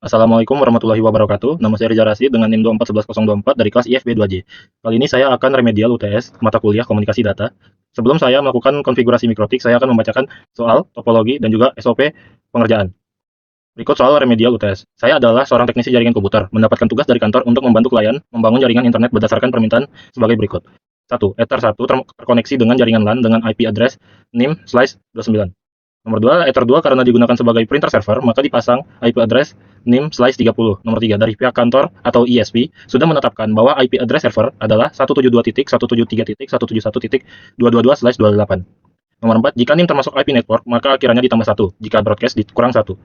Assalamualaikum warahmatullahi wabarakatuh. Nama saya Rizal Rasid dengan NIM 2411024 dari kelas IFB 2J. Kali ini saya akan remedial UTS mata kuliah komunikasi data. Sebelum saya melakukan konfigurasi mikrotik, saya akan membacakan soal, topologi, dan juga SOP pengerjaan. Berikut soal remedial UTS. Saya adalah seorang teknisi jaringan komputer, mendapatkan tugas dari kantor untuk membantu klien membangun jaringan internet berdasarkan permintaan sebagai berikut. 1. Ether 1 terkoneksi dengan jaringan LAN dengan IP address NIM/29. Nomor 2, Ether 2 karena digunakan sebagai printer server, maka dipasang IP address NIM/30. Nomor 3, dari pihak kantor atau ISP sudah menetapkan bahwa IP address server adalah 172.173.171.222/28. Nomor 4, jika NIM termasuk IP network, maka akhirannya ditambah 1, jika broadcast dikurang 1.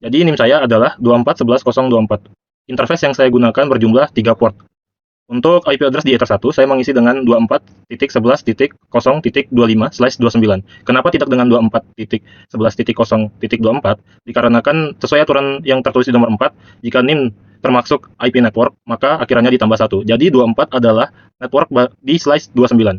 Jadi NIM saya adalah 24.11.024. Interface yang saya gunakan berjumlah 3 port. Untuk IP address di Ether 1, saya mengisi dengan 24.11.0.25/29. Kenapa tidak dengan 24.11.0.24? Dikarenakan sesuai aturan yang tertulis di nomor 4, jika NIM termasuk IP network, maka akhirannya ditambah 1. Jadi 24 adalah network di slice 29.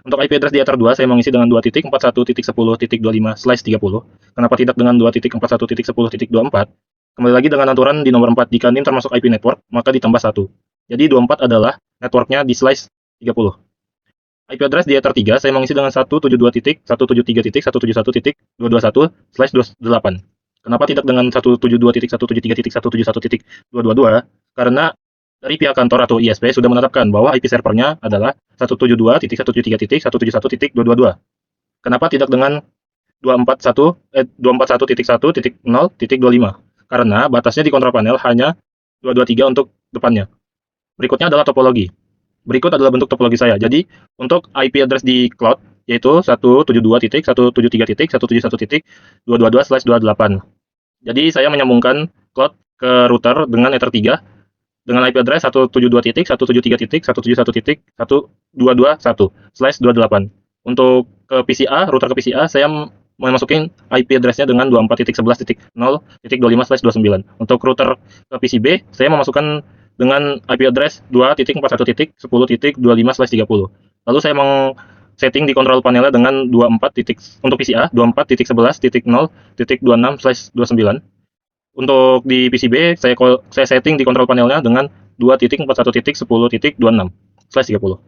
Untuk IP address di Ether 2, saya mengisi dengan 2.41.10.25/30. Kenapa tidak dengan 2.41.10.24? Kembali lagi dengan aturan di nomor 4, jika NIM termasuk IP network, maka ditambah 1. Jadi 24 adalah networknya di slice 30. IP address di Ether 3, saya mengisi dengan 172.173.171.221/28. Kenapa tidak dengan 172.173.171.222? Karena dari pihak kantor atau ISP sudah menetapkan bahwa IP servernya adalah 172.173.171.222. Kenapa tidak dengan 241.1.0.25? Karena batasnya di kontrol panel hanya 223 untuk depannya. Berikutnya adalah topologi. Berikut adalah bentuk topologi saya. Jadi, untuk IP address di cloud, yaitu 172.173.171.222/28. Jadi, saya menyambungkan cloud ke router dengan Ether 3 dengan IP address 172.173.171.122/28. Untuk ke PCA, router ke PCA, saya memasukin IP address-nya dengan 24.11.0.25/29. Untuk router ke PCB, saya memasukkan dengan IP address 2.41.10.25/30. Lalu saya setting di kontrol panelnya dengan 24 untuk PCA 24.11.0.26/29. Untuk di PCB saya setting di kontrol panelnya dengan 2.41.10.26/30.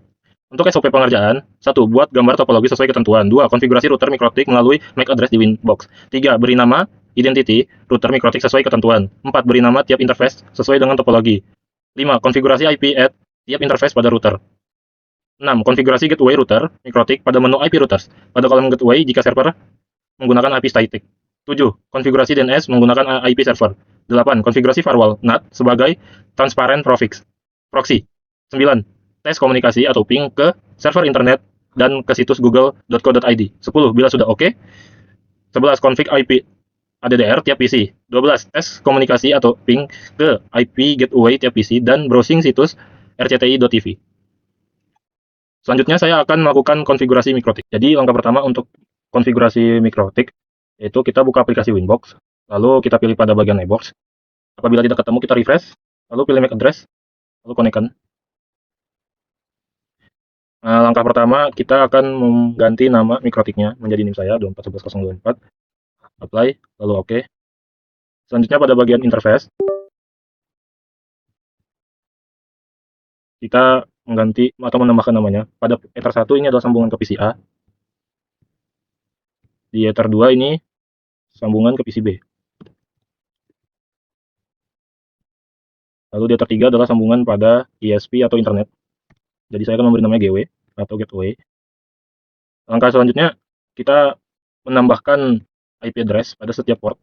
Untuk SOP pengerjaan, 1. Buat gambar topologi sesuai ketentuan. 2. Konfigurasi router mikrotik melalui MAC address di Winbox. 3. Beri nama identity router mikrotik sesuai ketentuan. 4. Beri nama tiap interface sesuai dengan topologi. 5. Konfigurasi IP at tiap interface pada router. 6. Konfigurasi gateway router mikrotik pada menu IP routers. Pada kolom gateway jika server menggunakan IP static. 7. Konfigurasi DNS menggunakan IP server. 8. Konfigurasi firewall NAT sebagai transparent proxy. 9. Tes komunikasi atau ping ke server internet dan ke situs google.co.id. 10. Bila sudah oke. 11. Config IP ADDR tiap PC. 12. Tes komunikasi atau ping ke IP gateway tiap PC dan browsing situs rcti.tv. Selanjutnya saya akan melakukan konfigurasi mikrotik. Jadi langkah pertama untuk konfigurasi mikrotik yaitu kita buka aplikasi Winbox, lalu kita pilih pada bagian iBox. Apabila tidak ketemu kita refresh, lalu pilih MAC address, lalu konekkan. Nah, langkah pertama kita akan mengganti nama mikrotiknya menjadi NIM saya 24.11.024. Apply, lalu oke. Selanjutnya pada bagian interface kita mengganti atau menambahkan namanya. Pada Ether 1 ini adalah sambungan ke PCA. Di Ether 2 ini sambungan ke PCB. Lalu di Ether 3 adalah sambungan pada ISP atau internet. Jadi saya akan memberi namanya GW atau gateway. Langkah selanjutnya kita menambahkan IP address pada setiap port.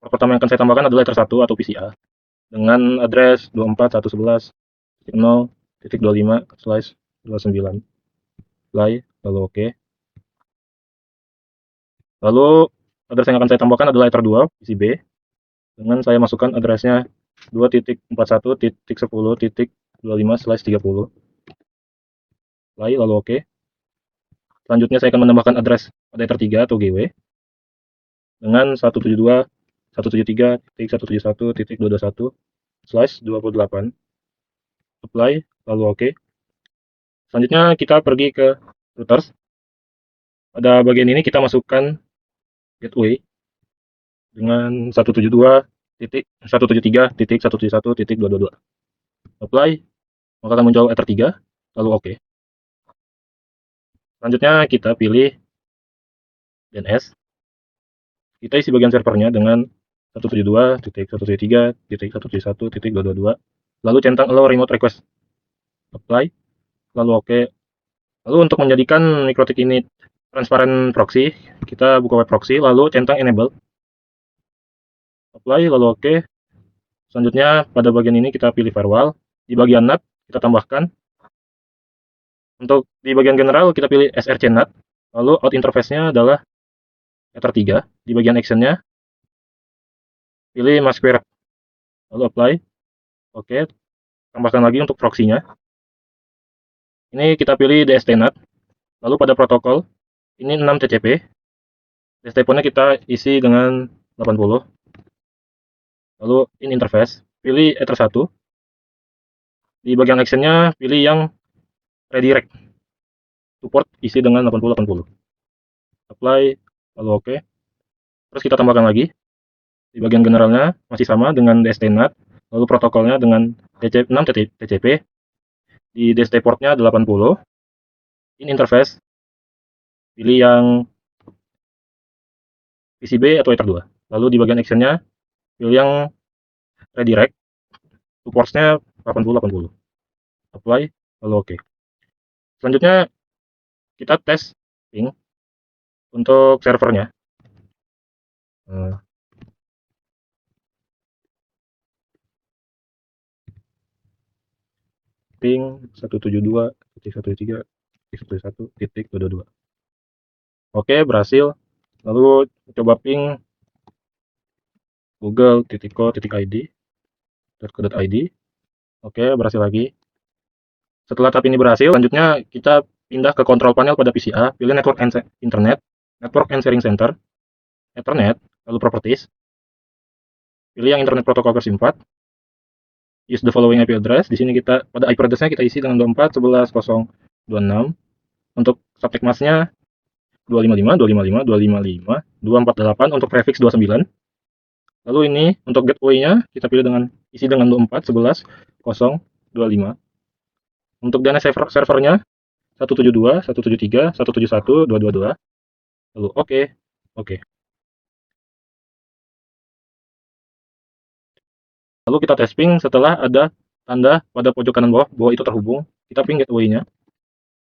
Port pertama yang akan saya tambahkan adalah Ether 1 atau PCA dengan address 24.111.0.25/29. Apply, lalu oke. Lalu address yang akan saya tambahkan adalah Ether 2 PCB dengan saya masukkan addressnya 2.41.10.25/30. Lalu oke. Selanjutnya saya akan menambahkan address pada Ether 3 atau GW dengan 172.173.171.221/28. Apply, lalu oke. Selanjutnya kita pergi ke routers. Pada bagian ini kita masukkan gateway dengan 173.171.222. Apply, maka akan muncul Ether 3, lalu OK. Selanjutnya kita pilih DNS. Kita isi bagian servernya dengan 172.173.171.222, lalu centang allow remote request. Apply, lalu OK. Lalu untuk menjadikan MikroTik ini transparent proxy, kita buka web proxy, lalu centang enable. Apply, lalu OK. Selanjutnya pada bagian ini kita pilih firewall. Di bagian NAT kita tambahkan. Untuk di bagian general kita pilih SRC NAT. Lalu out interface-nya adalah Ether 3. Di bagian action-nya pilih Masquerade. Lalu apply. Oke. Tambahkan lagi untuk proxy-nya. Ini kita pilih DST NAT. Lalu pada protokol ini 6 TCP. DST port-nya kita isi dengan 80. Lalu in interface pilih Ether 1. Di bagian action-nya pilih yang redirect. Support isi dengan 80-80. Apply, lalu OK. Terus kita tambahkan lagi. Di bagian generalnya masih sama dengan DST NAT. Lalu protokolnya dengan 6 TCP. Di DST portnya 80. In interface pilih yang PCB atau Ether 2. Lalu di bagian actionnya pilih yang redirect. Supportnya 80-80. Apply, lalu OK. Selanjutnya kita tes ping untuk servernya. Ping 172.113.111.222. Oke, berhasil. Lalu coba ping google.co.id. Oke, berhasil lagi. Setelah tab ini berhasil, selanjutnya kita pindah ke kontrol panel pada PCA, pilih Network and Internet, Network and Sharing Center, Ethernet, lalu Properties. Pilih yang Internet Protocol versi 4. Use the following IP address. Di sini kita pada IP address-nya kita isi dengan 24.11.026. Untuk subject mask-nya 255.255.255.248 untuk prefix 29. Lalu ini untuk gateway-nya kita pilih dengan isi dengan 24.11.025. Untuk DNS servernya 172, 173, 171, 222. Lalu OK. Lalu kita tes ping setelah ada tanda pada pojok kanan bawah bahwa itu terhubung. Kita ping gateway-nya.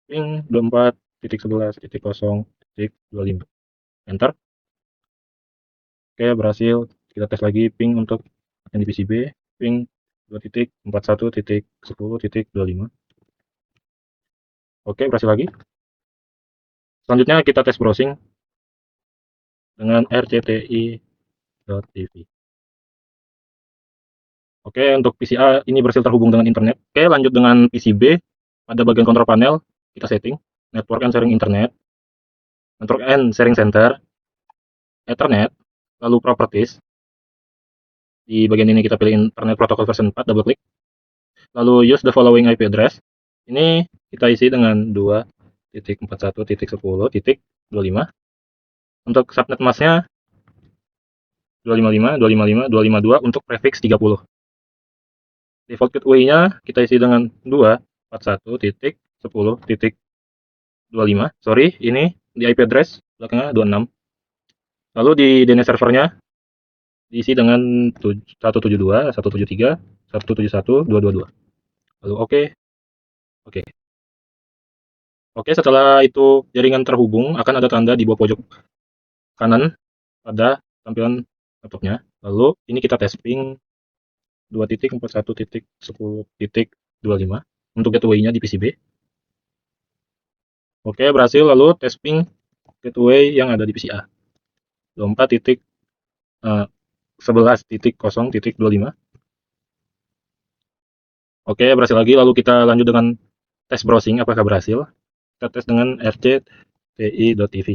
Ping 24.11.0.25. Enter. Oke, berhasil. Kita tes lagi ping untuk yang di PCB. Ping 2.41.10.25. Oke, berhasil lagi. Selanjutnya kita tes browsing dengan rcti.tv. Oke, untuk PCA ini berhasil terhubung dengan internet. Oke, lanjut dengan PCB. Pada bagian kontrol panel, kita setting Network and Sharing Internet, Network and Sharing Center, Ethernet, lalu Properties. Di bagian ini kita pilih Internet Protocol version 4, double klik. Lalu use the following IP address. Ini kita isi dengan 2.41.10.25. Untuk subnet masknya 255, 255, 252 untuk prefix 30. Default gateway-nya kita isi dengan 241.10.25. Sorry, ini di IP address belakangnya 26. Lalu di DNS servernya diisi dengan 172, 173, 171, 222. Lalu Oke, setelah itu jaringan terhubung, akan ada tanda di bawah pojok kanan pada tampilan laptopnya. Lalu ini kita tes ping 2.41.10.25 untuk gateway-nya di PCB. Oke, berhasil. Lalu tes ping gateway yang ada di PCA. 24.11.0.25. Oke, berhasil lagi. Lalu kita lanjut dengan tes browsing, apakah berhasil. Kita tes dengan rcti.tv.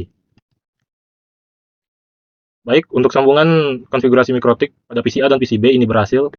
Baik, untuk sambungan konfigurasi MikroTik pada PCA dan PCB ini berhasil.